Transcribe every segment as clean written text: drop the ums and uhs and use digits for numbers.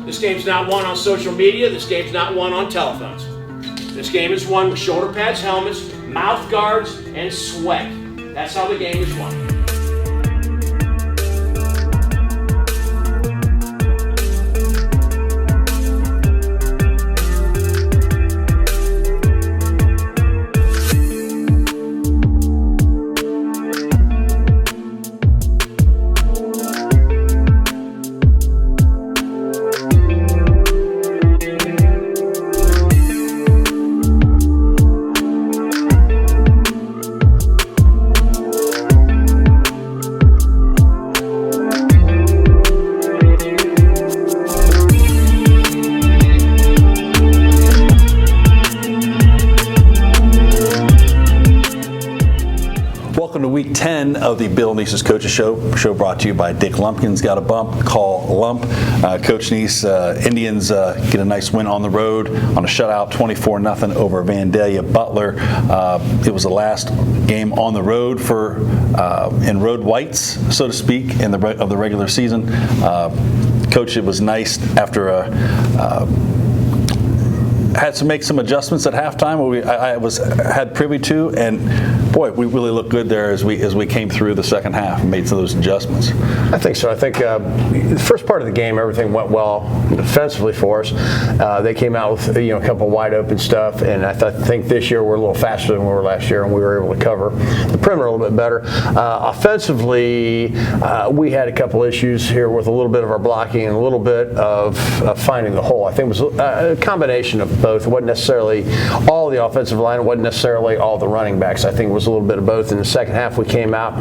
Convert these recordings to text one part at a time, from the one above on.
This game's not won on social media. This game's not won on telephones. This game is won with shoulder pads, helmets, mouth guards, and sweat. That's how the game is won. Week 10 of the Bill Neese's Coaches Show brought to you by Dick Lumpkin's Got a Bump, Call Lump. Coach Neese, Indians get a nice win on the road on a shutout, 24-0 over Vandalia Butler. It was the last game on the road for in road whites, so to speak, of the regular season. Coach, it was nice after had to make some adjustments at halftime. I had privy to, and boy, we really looked good there as we came through the second half and made some of those adjustments. I think so. I think the first part of the game, everything went well defensively for us. They came out with a couple wide open stuff, and I think this year we're a little faster than we were last year, and we were able to cover the perimeter a little bit better. Offensively, we had a couple issues here with a little bit of our blocking and a little bit of finding the hole. I think it was a combination of both. It wasn't necessarily all the offensive line. It wasn't necessarily all the running backs. I think it was a little bit of both. In the second half, we came out.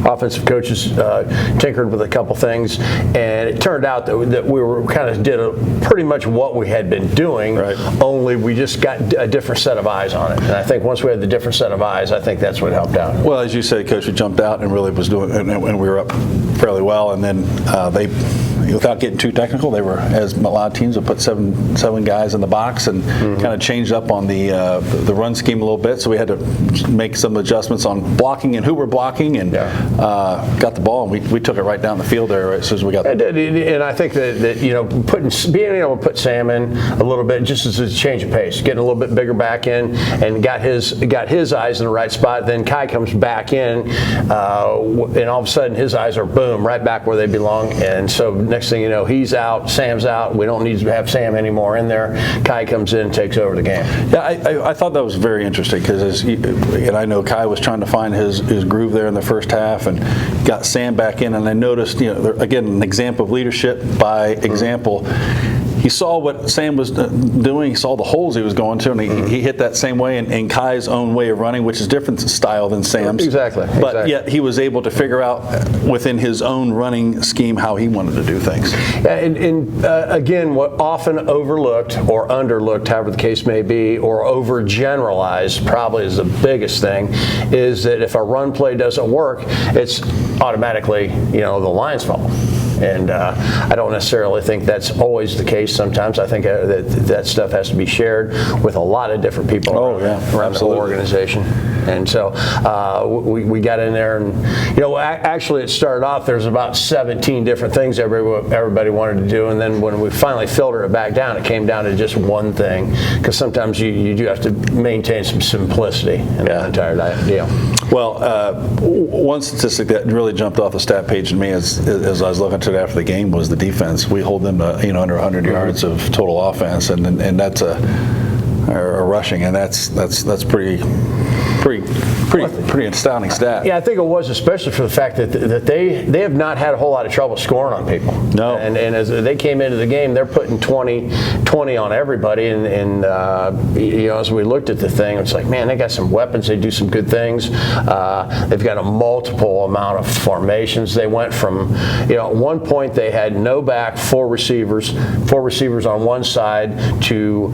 Offensive coaches tinkered with a couple things, and it turned out that we were kind of did pretty much what we had been doing, right. Only we just got a different set of eyes on it. And I think once we had the different set of eyes, I think that's what helped out. Well, as you said, Coach, we jumped out and really was doing, and we were up fairly well, and then they, without getting too technical, they were, as a lot of teams, would put seven guys in the box and kind of changed up on the run scheme a little bit. So we had to make some adjustments on blocking and who we're blocking, and got the ball, and we took it right down the field there right as soon as we got there. And I think that being able to put Sam in a little bit just as a change of pace, getting a little bit bigger back in, and got his eyes in the right spot. Then Kai comes back in, and all of a sudden his eyes are boom right back where they belong. And so next thing you know, he's out, Sam's out. We don't need to have Sam anymore in there. Kai comes in and takes over the game. Yeah, I thought that was very interesting because, and I know Kai was trying to find his groove there in the first half, and got Sam back in, and I noticed, again, an example of leadership by example. He saw what Sam was doing. He saw the holes he was going to, and he hit that same way in Kai's own way of running, which is different style than Sam's. Exactly. But yet he was able to figure out within his own running scheme how he wanted to do things. Yeah, and again, what often overlooked or underlooked, however the case may be, or overgeneralized probably is the biggest thing, is that if a run play doesn't work, it's automatically, the line's fault. And I don't necessarily think that's always the case. Sometimes I think that stuff has to be shared with a lot of different people around the whole organization. And so we got in there, and actually it started off, there's about 17 different things everybody wanted to do, and then when we finally filtered it back down, it came down to just one thing, because sometimes you do have to maintain some simplicity in the entire deal. Well, one statistic that really jumped off the stat page to me as I was looking at it after the game was the defense. We hold them to under 100 yards of total offense, and that's a rushing, and that's pretty astounding stat. Yeah, I think it was, especially for the fact that they have not had a whole lot of trouble scoring on people. No. And as they came into the game, they're putting 20 on everybody. And as we looked at the thing, it's like, man, they got some weapons. They do some good things. They've got a multiple amount of formations. They went from, at one point they had no back, four receivers on one side to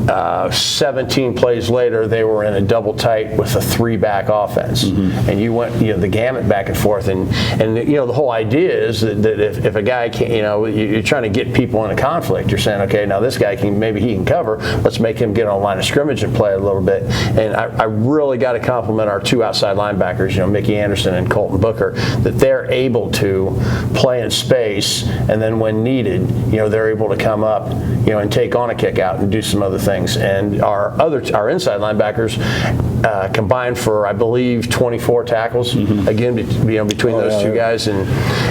17 plays later, they were in a double tight with a 3-back offense, and you went the gamut back and forth, and the whole idea is that if a guy can, you're trying to get people in a conflict. You're saying, okay, now this guy maybe he can cover. Let's make him get on the line of scrimmage and play a little bit. And I really got to compliment our 2 outside linebackers, Mickey Anderson and Coltin Booker, that they're able to play in space, and then when needed, they're able to come up, and take on a kick out and do some other things. And our inside linebackers combined for, I believe, 24 tackles again between those 2 guys. And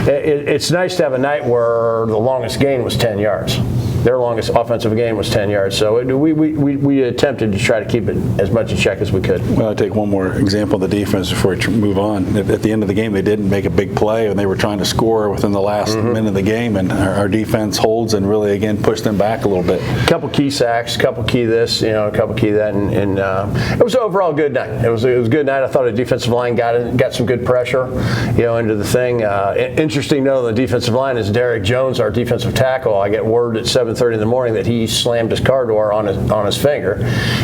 it's nice to have a night where the longest gain was 10 yards. Their longest offensive gain was 10 yards. So we attempted to try to keep it as much in check as we could. Well, I'll take one more example of the defense before we move on. At the end of the game, they didn't make a big play, and they were trying to score within the last minute of the game, and our defense holds and really, again, pushed them back a little bit. A couple key sacks, a couple key this, a couple key that, and it was overall a good night. It was a good night. I thought the defensive line got some good pressure, into the thing. Interesting to know the defensive line is Derek Jones, our defensive tackle. I get word at 7:30 in the morning that he slammed his car door on his finger,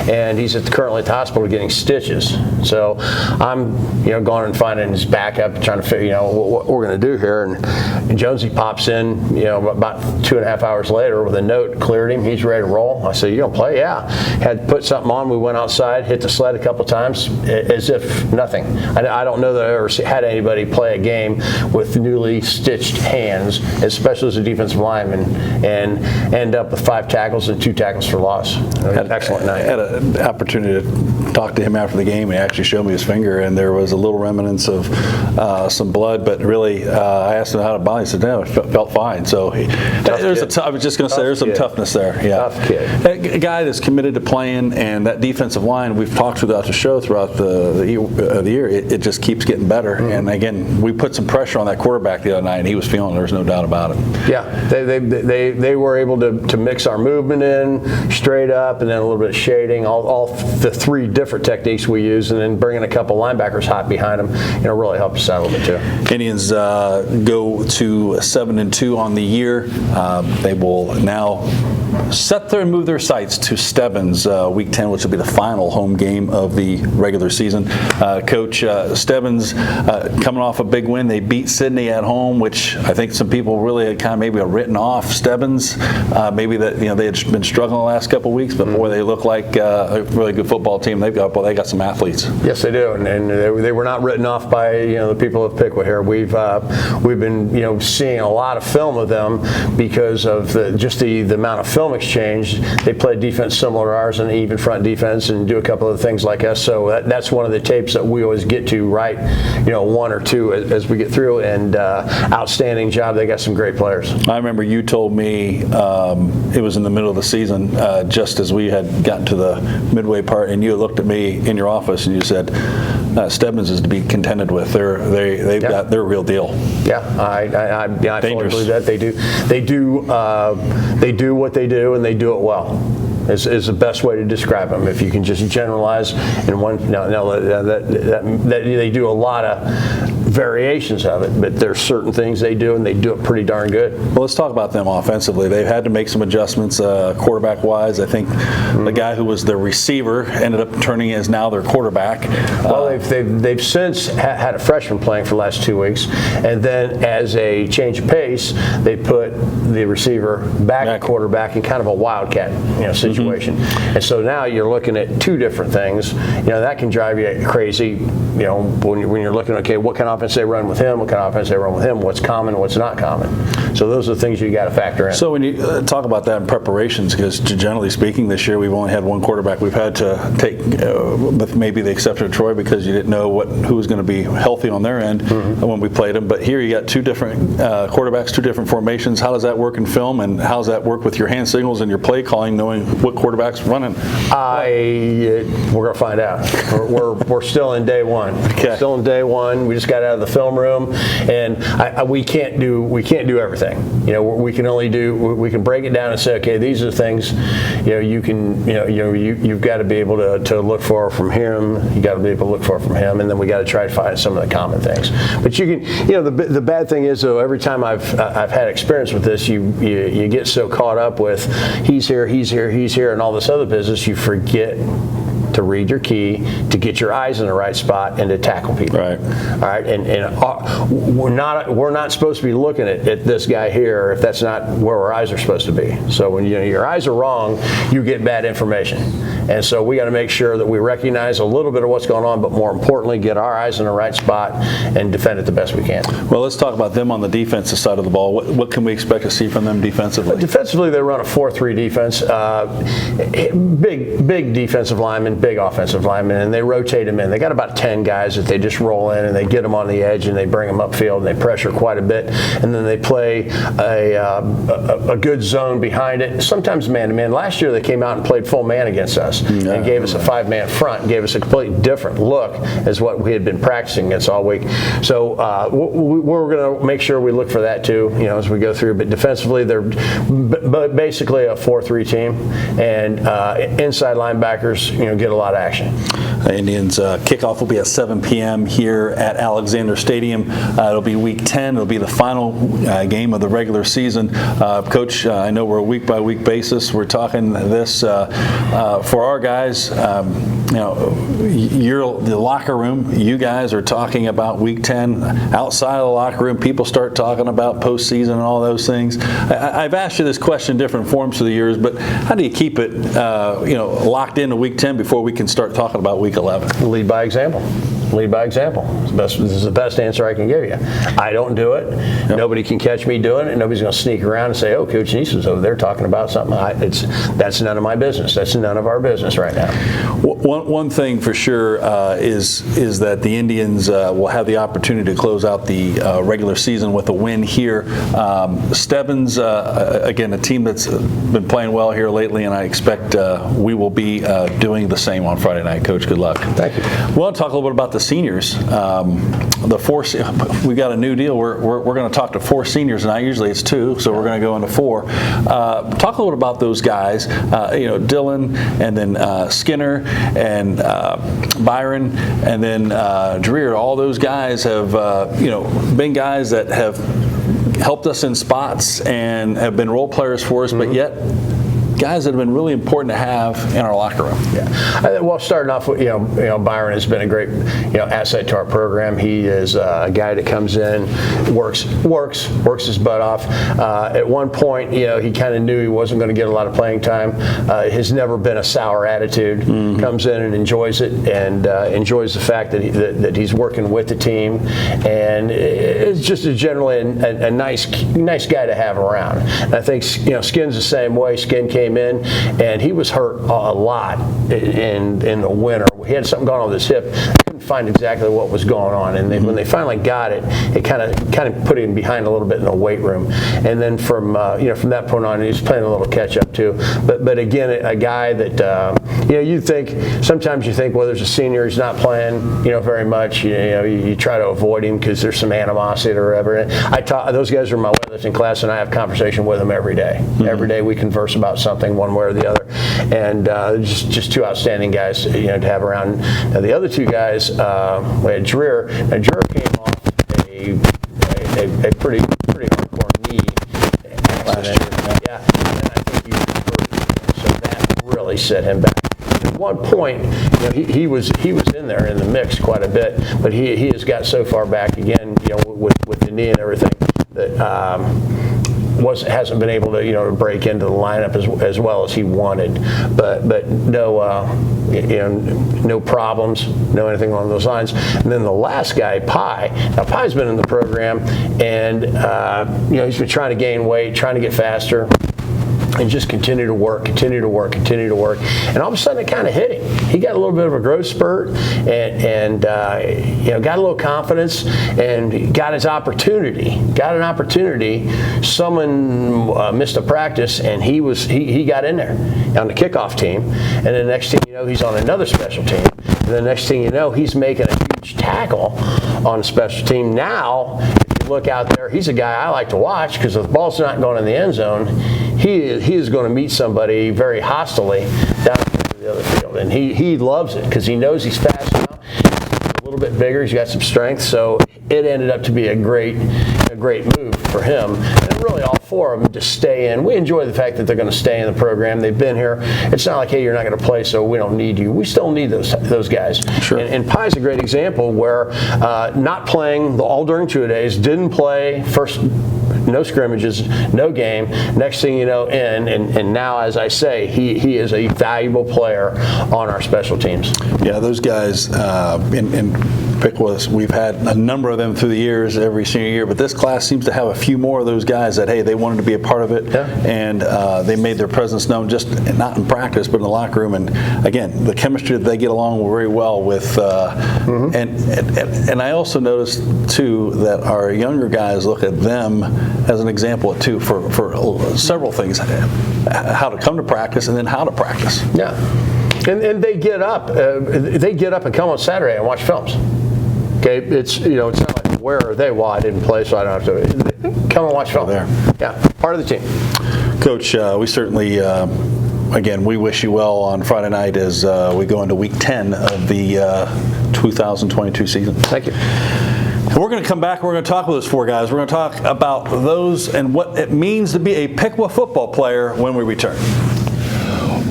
and he's currently at the hospital getting stitches. So I'm going and finding his backup, trying to figure what we're going to do here. And Jonesy pops in about 2.5 hours later with a note, cleared him, he's ready to roll. I said, "You gonna play?" "Yeah." Had to put something on. We went outside, hit the sled a couple times as if nothing. I don't know that I ever had anybody play a game with newly stitched hands, especially as a defensive lineman, and end up with 5 tackles and 2 tackles for loss. Had an excellent night. I had an opportunity to talk to him after the game. He actually showed me his finger, and there was a little remnants of some blood, but really, I asked him how to body. He said, "No, it felt fine." So I was just going to say, there's some toughness there. Yeah. Tough kid. A guy that's committed to playing, and that defensive line we've talked throughout the show throughout the year, it just keeps getting better. And again, we put some pressure on that quarterback the other night, and he was feeling it. There's no doubt about it. Yeah, they were able to mix our movement in straight up, and then a little bit of shading, all the 3 different techniques we use, and then bringing a couple linebackers hot behind them, really helped us out a little bit too. Indians go to 7-2 on the year. They will now set there and move their sights to Stebbins Week 10, which will be the final home game of the regular season. Coach, Stebbins coming off a big win. They beat Sydney at home, which I think some people really had kind of maybe written off Stebbins. Maybe that they had been struggling the last couple of weeks, but boy, they look like a really good football team. They got some athletes. Yes, they do, and they were not written off by the people of Pickwick here. We've been seeing a lot of film of them because of the amount of film exchange. They play defense similar to ours, and even front defense, and do a couple of things like us. So that's one of the tapes that we always get to, right? 1 or 2 as we get through, and outstanding job. They got some great players. I remember you told me it was in the middle of the season, just as we had gotten to the midway part, and you looked at me in your office and you said, Stebbins is to be contended with. They're a real deal. Yeah, I fully believe that they do what they do, and they do it well. Is the best way to describe them. If you can just generalize in one, that they do a lot of variations of it, but there's certain things they do, and they do it pretty darn good. Well, let's talk about them offensively. They've had to make some adjustments quarterback-wise. I think the guy who was their receiver ended up turning as now their quarterback. Well, they've since had a freshman playing for the last 2 weeks, and then as a change of pace, they put the receiver back at quarterback in kind of a wildcat situation. And so now you're looking at 2 different things. That can drive you crazy. When you're looking, okay, what kind of offense they run with him, what kind of offense they run with him, what's common, what's not common. So those are the things you got to factor in. So when you talk about that in preparations, because generally speaking this year we've only had 1 quarterback we've had to take, with maybe the exception of Troy, because you didn't know who was going to be healthy on their end when we played them. But here you got 2 different quarterbacks, 2 different formations. How does that work in film, and how does that work with your hand signals and your play calling, knowing what quarterback's running? We're going to find out. We're still in day 1. Okay. Still in day 1. We just got out of the film room, and we can't do everything. We can break it down and say, okay, these are the things you've got to be able to look for from him. You got to be able to look for from him, and then we got to try to find some of the common things. But you can, the bad thing is, though, every time I've had experience with this, you get so caught up with he's here, keys here and all this other business, you forget to read your key, to get your eyes in the right spot, and to tackle people. Right. All right. And we're not supposed to be looking at this guy here if that's not where our eyes are supposed to be. So when your eyes are wrong, you get bad information. And so we got to make sure that we recognize a little bit of what's going on, but more importantly, get our eyes in the right spot and defend it the best we can. Well, let's talk about them on the defensive side of the ball. What can we expect to see from them defensively? Defensively, they run a 4-3 defense. Big defensive linemen, big offensive linemen, and they rotate them in. They got about 10 guys that they just roll in, and they get them on the edge, and they bring them upfield, and they pressure quite a bit, and then they play a good zone behind it, sometimes man-to-man. Last year, they came out and played full man against us and gave us a 5-man front, and gave us a completely different look as what we had been practicing against all week. So we're going to make sure we look for that too, as we go through. But defensively, they're basically a 4-3 team, and inside linebackers, get a lot of action. Indians kickoff will be at 7 p.m. here at Alexander Stadium. It'll be week 10. It'll be the final game of the regular season. Coach, I know we're a week-by-week basis. We're talking this for our guys. You're the locker room. You guys are talking about week 10. Outside of the locker room, people start talking about postseason and all those things. I've asked you this question in different forms through the years, but how do you keep it, locked into week 10 before we can start talking about week 11? Lead by example. Lead by example. This is the best answer I can give you. I don't do it. Yep. Nobody can catch me doing it. Nobody's going to sneak around and say, "Oh, Coach Neese was over there talking about something." That's none of my business. That's none of our business right now. One thing for sure is that the Indians will have the opportunity to close out the regular season with a win here. Stebbins, again, a team that's been playing well here lately, and I expect we will be doing the same on Friday night. Coach, good luck. Thank you. We want to talk a little bit about the seniors. We got a new deal. We're going to talk to 4 seniors tonight. Usually it's 2, so we're going to go into 4. Talk a little bit about those guys. Dillion, and then Skinner, and Byron, and then Dreer. All those guys have been guys that have helped us in spots and have been role players for us, but yet guys that have been really important to have in our locker room. Yeah. Well, starting off with, Byron has been a great, asset to our program. He is a guy that comes in, works his butt off. At one point, he kind of knew he wasn't going to get a lot of playing time. Has never been a sour attitude. Mm-hmm. Comes in and enjoys it, and enjoys the fact that he's working with the team, and it's just generally a nice guy to have around. And I think Skin's the same way. Skin came in, and he was hurt a lot in the winter. He had something going on with his hip. Couldn't find exactly what was going on, and when they finally got it, it kind of put him behind a little bit in the weight room. And then from that point on, he was playing a little catch up too. But again, a guy that sometimes you think, well, there's a senior, he's not playing very much. You try to avoid him because there's some animosity or whatever. Those guys are in my weightlifting class, and I have conversation with them every day. Mm-hmm. Every day we converse about something, one way or the other, and just 2 outstanding guys to have around. Now the other 2 guys, we had Dreer. Now Dreer came off a pretty hardcore knee accident. Yeah, and I think he was hurt, so that really set him back. At one point, he was in there in the mix quite a bit, but he has got so far back again, with the knee and everything that hasn't been able to break into the lineup as well as he wanted, but no problems, no anything along those lines. And then the last guy, Pie. Now Pie's been in the program, and he's been trying to gain weight, trying to get faster, and just continue to work. And all of a sudden, it kind of hit him. He got a little bit of a growth spurt, and got a little confidence, and got his opportunity. Got an opportunity. Someone missed a practice, and he got in there on the kickoff team. And the next thing you know, he's on another special team. And the next thing you know, he's making a huge tackle on the special team. Now, if you look out there, he's a guy I like to watch, because if the ball's not going in the end zone, he is going to meet somebody very hostilely down the other field. And he loves it, because he knows he's fast now. He's a little bit bigger. He's got some strength. So it ended up to be a great a great move for him. And really all four of them to stay in. We enjoy the fact that they're going to stay in the program. They've been here. It's not like, hey, you're not going to play, so we don't need you. We still need those guys. Sure. And Pye's a great example where not playing all during 2-a-days, didn't play first. No scrimmages, no game. Next thing you know, and now, as I say, he is a valuable player on our special teams. Yeah, those guys in Pickwa, we've had a number of them through the years, every senior year, but this class seems to have a few more of those guys that, hey, they wanted to be a part of it, and they made their presence known, just not in practice, but in the locker room. And again, the chemistry that they get along very well with. And I also noticed, too, that our younger guys look at them as an example, too, for several things, how to come to practice and then how to practice. Yeah. And they get up. And come on Saturday and watch films. Okay, it's it's not like, where are they? Well, I didn't play, so I don't have to. Come and watch film. There. Yeah, part of the team. Coach, we certainly, again, we wish you well on Friday night as we go into week 10 of the 2022 season. Thank you. And we're going to come back and we're going to talk with those four guys. We're going to talk about those and what it means to be a Pickwa football player when we return.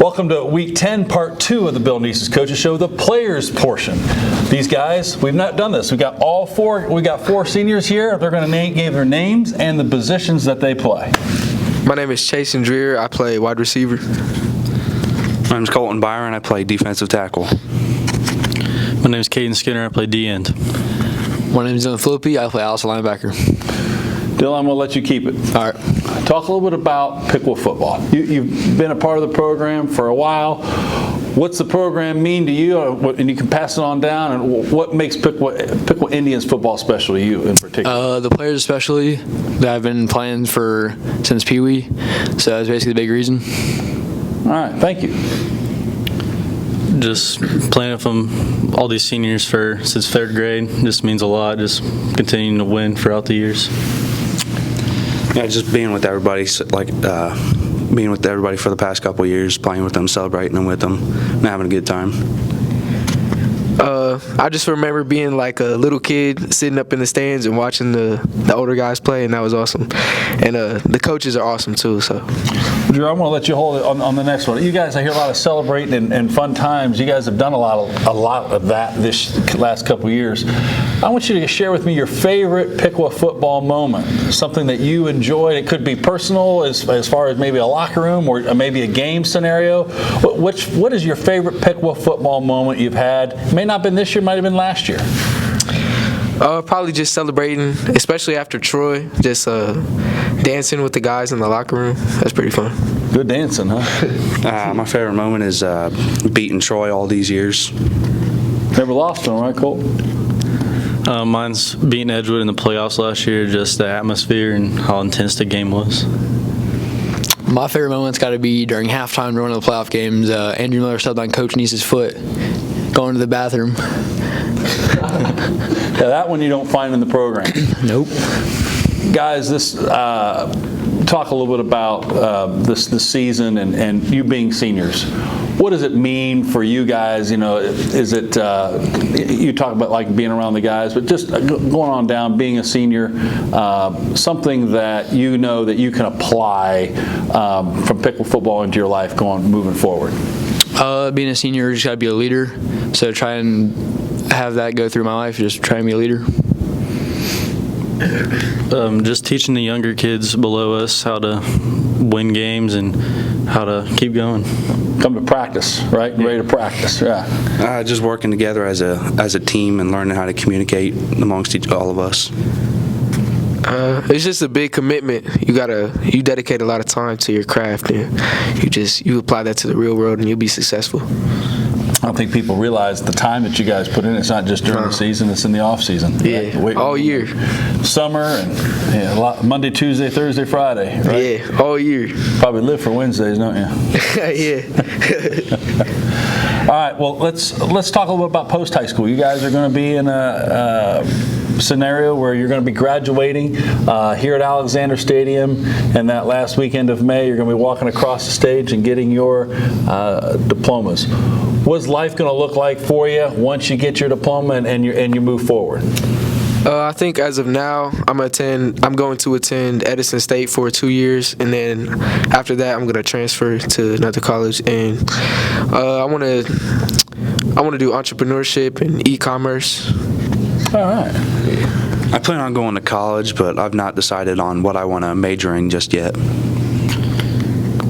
Welcome to Week 10, Part 2 of the Bill Neese's Coaches Show, the players portion. These guys, we've not done this. We got four seniors here. They're going to give their names and the positions that they play. My name is Chasyn Dreer. I play wide receiver. My name is Coltin, Byron. I play defensive tackle. My name is Kadin Skinner. I play D-end. My name is Phillippi. I play outside linebacker. Dylan, I'm going to let you keep it. All right. Talk a little bit about Pickwa football. You've been a part of the program for a while. What's the program mean to you? And you can pass it on down. And what makes Pickwa Indians football special to you in particular? The players especially that I've been playing for since Pee Wee. So that's basically the big reason. All right. Thank you. Just playing with them, all these seniors since 3rd grade, just means a lot. Just continuing to win throughout the years. Yeah, just being with everybody, being with everybody for the past couple of years, playing with them, celebrating them with them, and having a good time. I just remember being like a little kid sitting up in the stands and watching the older guys play, and that was awesome. And the coaches are awesome too. So, Drew, I'm going to let you hold it on the next one. You guys, I hear a lot of celebrating and fun times. You guys have done a lot of that this last couple of years. I want you to share with me your favorite Pickwa football moment, something that you enjoyed. It could be personal as far as maybe a locker room or maybe a game scenario. What is your favorite Pickwa football moment you've had? It may not have been this year, might have been last year. Probably just celebrating, especially after Troy, just dancing with the guys in the locker room. That's pretty fun. Good dancing, huh? My favorite moment is beating Troy all these years. Never lost one, right, Colt? Mine's beating Edgewood in the playoffs last year, just the atmosphere and how intense the game was. My favorite moment's got to be during halftime during one of the playoff games. Andrew Miller stepped on Coach Neese's foot going to the bathroom. Yeah, that one you don't find in the program. Nope. Guys, talk a little bit about this season and you being seniors. What does it mean for you guys? Is it you talk about like being around the guys, but just going on down, being a senior, something that you know that you can apply from Pickwa football into your life moving forward. Being a senior, you just got to be a leader. So try and have that go through my life. Just try and be a leader. Just teaching the younger kids below us how to win games and how to keep going. Come to practice, right? Ready to practice, yeah. Just working together as a team and learning how to communicate amongst all of us. It's just a big commitment. You dedicate a lot of time to your craft, and you apply that to the real world, and you'll be successful. I don't think people realize the time that you guys put in. It's not just during the season; it's in the off season. Yeah, right? all year. Summer and Monday, Tuesday, Thursday, Friday. Right? Yeah, all year. Probably live for Wednesdays, don't you? Yeah. All right. Well, let's talk a little bit about post high school. You guys are going to be in a scenario where you're going to be graduating here at Alexander Stadium, and that last weekend of May, you're going to be walking across the stage and getting your diplomas. What's life going to look like for you once you get your diploma and you move forward? I think as of now, I'm going to attend Edison State for 2 years, and then after that, I'm going to transfer to another college. And I want to do entrepreneurship and e-commerce. All right. I plan on going to college, but I've not decided on what I want to major in just yet.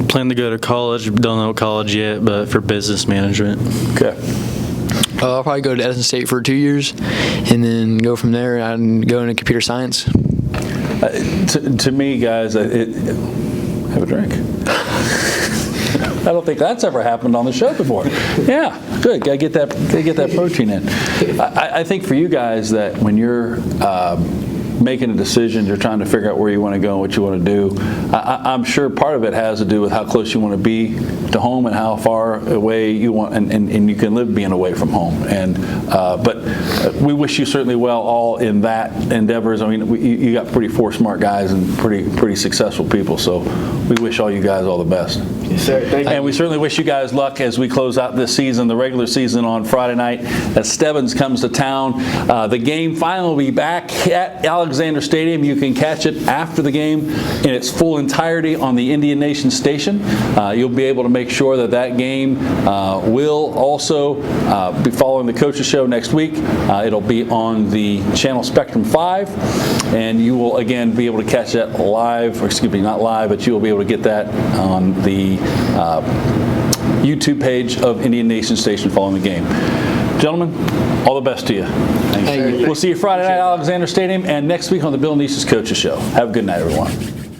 Plan to go to college. Don't know what college yet, but for business management. Okay. I'll probably go to Edison State for 2 years, and then go from there and go into computer science. To me, guys, have a drink. I don't think that's ever happened on the show before. Yeah, good. Gotta get that protein in. I think for you guys that when you're making a decision, you're trying to figure out where you want to go and what you want to do. I'm sure part of it has to do with how close you want to be to home and how far away you want, and you can live being away from home. And but we wish you certainly well all in that endeavors. I mean, you got pretty smart guys and pretty successful people. So we wish all you guys all the best. Yes, sir. Thank you. And we certainly wish you guys luck as we close out this season, the regular season on Friday night as Stebbins comes to town. The game final will be back at Alexander Stadium. You can catch it after the game in its full entirety on the Indian Nation station. You'll be able to make sure that game will also be following the Coaches Show next week. It'll be on the channel Spectrum 5, and you will again be able to catch that live, or excuse me, not live, but you will be able to get that on the YouTube page of Indian Nation Station following the game. Gentlemen, all the best to you. Thank you. We'll see you Friday night at Alexander Stadium and next week on the Bill Nieces Coaches Show. Have a good night, everyone.